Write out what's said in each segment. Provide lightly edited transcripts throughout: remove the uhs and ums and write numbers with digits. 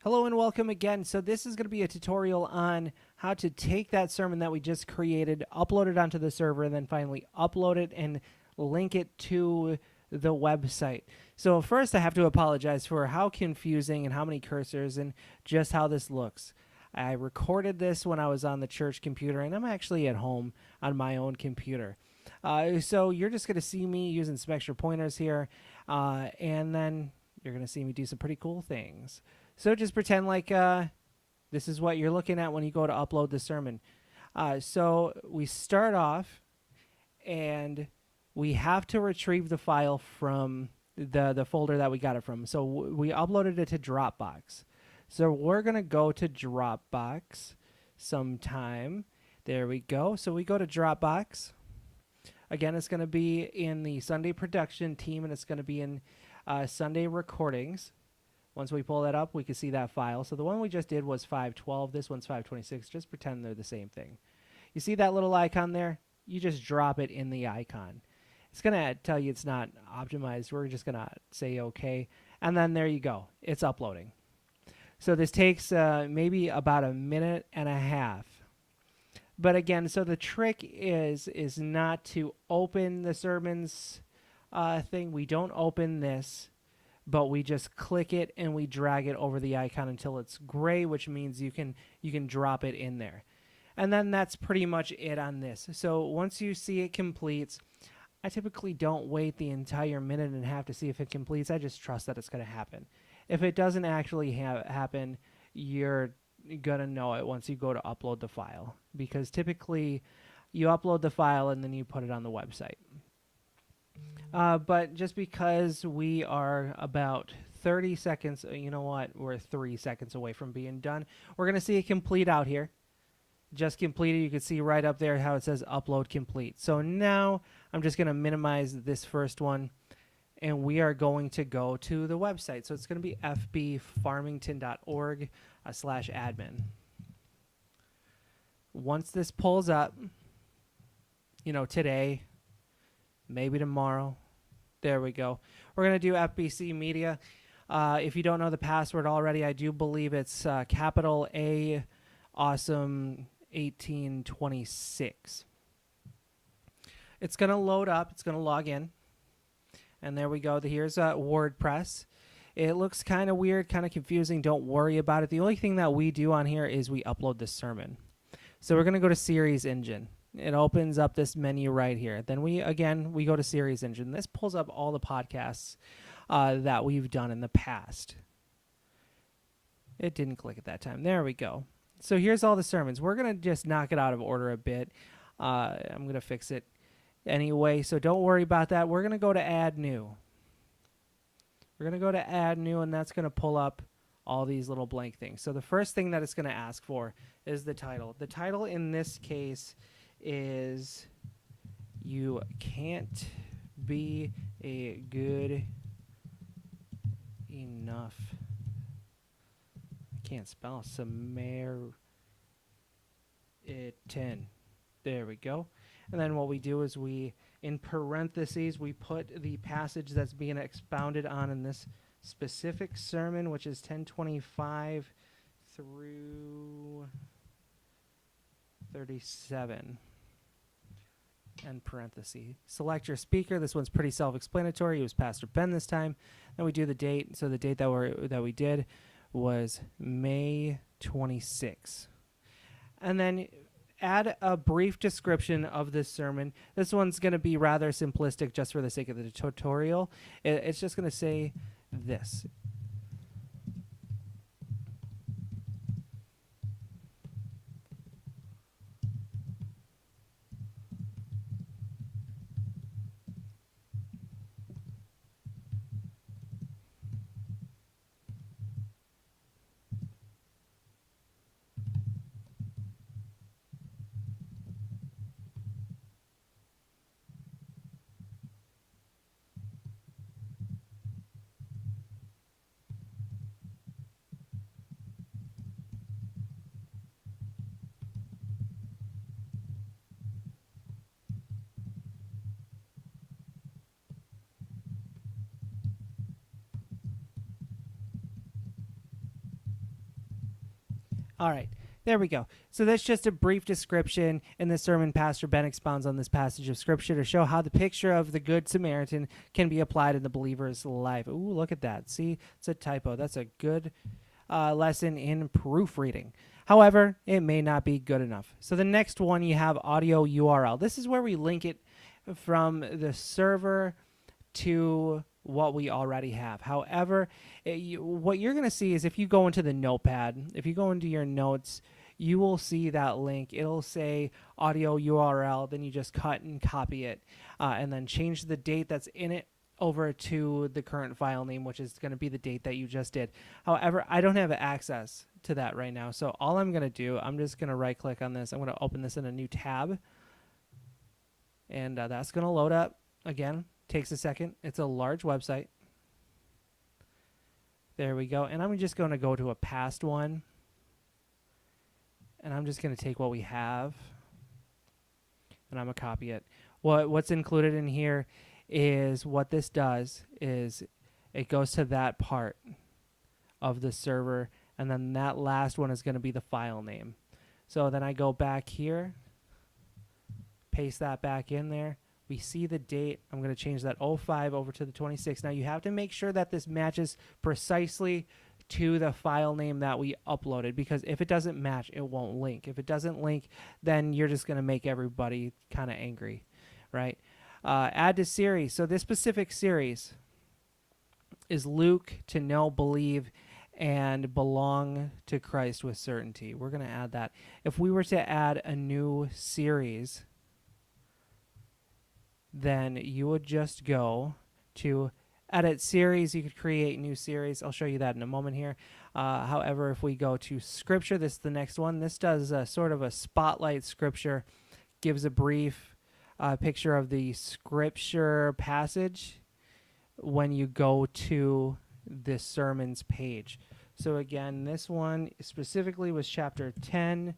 Hello and welcome again. So this is going to be a tutorial on how to take that sermon that we just created, upload it onto the server, and then finally upload it and link it to the website. So first I have to apologize for how confusing and how many cursors and just how this looks. I recorded this when I was on the church computer, and I'm actually at home on my own computer. So you're just going to see me using some extra pointers here, and then you're going to see me do some pretty cool things. So just pretend like this is what you're looking at when you go to upload the sermon. So we start off, and we have to retrieve the file from the folder that we got it from. So we uploaded it to Dropbox. So we're going to go to Dropbox sometime. There we go. So we go to Dropbox. Again, it's going to be in the Sunday production team, and it's going to be in Sunday recordings. Once we pull that up, we can see that file. So the one we just did was 512. This one's 526. Just pretend they're the same thing. You see that little icon there? You just drop it in the icon. It's going to tell you it's not optimized. We're just going to say OK. And then there you go. It's uploading. So this takes maybe about a minute and a half. But again, so the trick is not to open the sermons thing. We don't open this, but we just click it and we drag it over the icon until it's gray, which means you can drop it in there. And then that's pretty much it on this. So once you see it completes, I typically don't wait the entire minute and a half to see if it completes. I just trust that it's going to happen. If it doesn't actually happen, you're going to know it once you go to upload the file, because typically you upload the file and then you put it on the website. But just because we are about 30 seconds, you know what, we're 3 seconds away from being done. We're going to see it complete out here. Just completed. You can see right up there how it says upload complete. So now I'm just going to minimize this first one, and we are going to go to the website. So it's going to be fbfarmington.org/admin. Once this pulls up, today, maybe tomorrow. There we go. We're going to do FBC Media. If you don't know the password already, I do believe it's capital A awesome 1826. It's going to load up. It's going to log in. And there we go. Here's WordPress. It looks kind of weird, kind of confusing. Don't worry about it. The only thing that we do on here is we upload the sermon. So we're going to go to Series Engine. It opens up this menu right here. Then we go to Series Engine. This pulls up all the podcasts that we've done in the past. It didn't click at that time. There we go. So here's all the sermons. We're going to just knock it out of order a bit. I'm going to fix it anyway, so don't worry about that. We're going to go to Add New. We're going to go to Add New, and that's going to pull up all these little blank things. So the first thing that it's going to ask for is the title. The title in this case is "You Can't Be a Good Enough." I can't spell Samaritan. There we go. And then what we do is in parentheses, we put the passage that's being expounded on in this specific sermon, which is 1025 through 37. End parenthesis. Select your speaker. This one's pretty self-explanatory. It was Pastor Ben this time. Then we do the date. So the date that we did was May 26. And then add a brief description of this sermon. This one's going to be rather simplistic just for the sake of the tutorial. It's just going to say this. All right, there we go. So that's just a brief description. In the sermon, Pastor Ben expounds on this passage of Scripture to show how the picture of the Good Samaritan can be applied in the believer's life. Ooh, look at that. See, it's a typo. That's a good lesson in proofreading. However, it may not be good enough. So the next one, you have audio URL. This is where we link it from the server to what we already have. However, what you're going to see is if you go into the notepad, if you go into your notes, you will see that link. It'll say audio URL. Then you just cut and copy it and then change the date that's in it over to the current file name, which is going to be the date that you just did. However, I don't have access to that right now. So all I'm going to do, I'm just going to right click on this. I'm going to open this in a new tab. And that's going to load up. Again, takes a second. It's a large website. There we go. And I'm just going to go to a past one. And I'm just going to take what we have. And I'm going to copy it. What's included in here is what this does is it goes to that part of the server, and then that last one is going to be the file name. So then I go back here, paste that back in there. We see the date. I'm going to change that 05 over to the 26. Now you have to make sure that this matches precisely to the file name that we uploaded, because if it doesn't match, it won't link. If it doesn't link, then you're just going to make everybody kind of angry, right? Add to series. So this specific series is Luke, to know, believe, and belong to Christ with certainty. We're going to add that. If we were to add a new series, then you would just go to edit series. You could create new series. I'll show you that in a moment here. However, if we go to scripture, this is the next one. This does sort of a spotlight scripture, gives a brief picture of the scripture passage when you go to the sermons page. So again, this one specifically was chapter 10,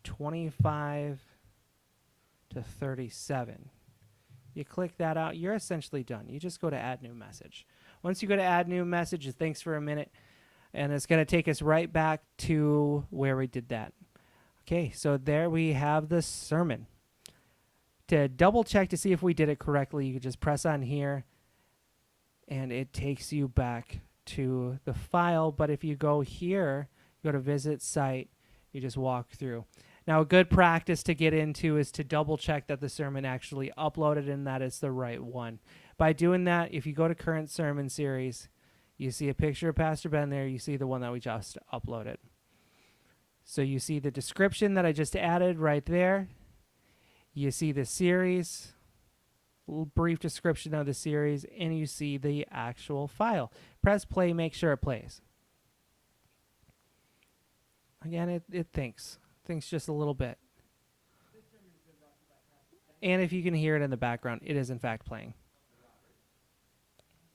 25 to 37. You click that out, you're essentially done. You just go to add new message. Once you go to add new message, it thinks for a minute, and it's going to take us right back to where we did that. Okay, so there we have the sermon. To double check to see if we did it correctly, you can just press on here and it takes you back to the file. But if you go here, go to visit site, you just walk through. Now, a good practice to get into is to double check that the sermon actually uploaded and that it's the right one. By doing that, if you go to current sermon series, you see a picture of Pastor Ben there, you see the one that we just uploaded. So you see the description that I just added right there. You see the series, a little brief description of the series, and you see the actual file. Press play, make sure it plays. Again, it thinks just a little bit. And if you can hear it in the background, it is in fact playing.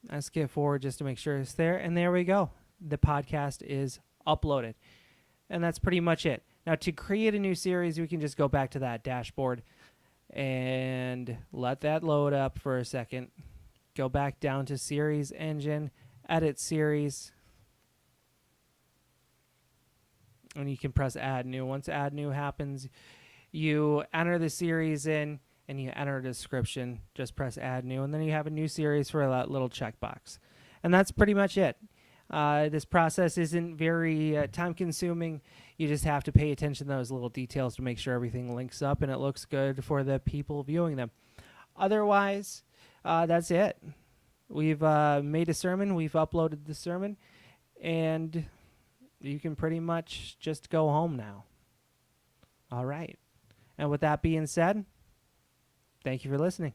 I skip forward just to make sure it's there, and there we go. The podcast is uploaded. And that's pretty much it. Now, to create a new series, we can just go back to that dashboard and let that load up for a second. Go back down to series engine, edit series, and you can press add new. Once add new happens, you enter the series in and you enter a description. Just press add new, and then you have a new series for that little checkbox. And that's pretty much it. This process isn't very time consuming. You just have to pay attention to those little details to make sure everything links up and it looks good for the people viewing them. Otherwise, that's it. We've made a sermon. We've uploaded the sermon. And you can pretty much just go home now. All right. And with that being said, thank you for listening.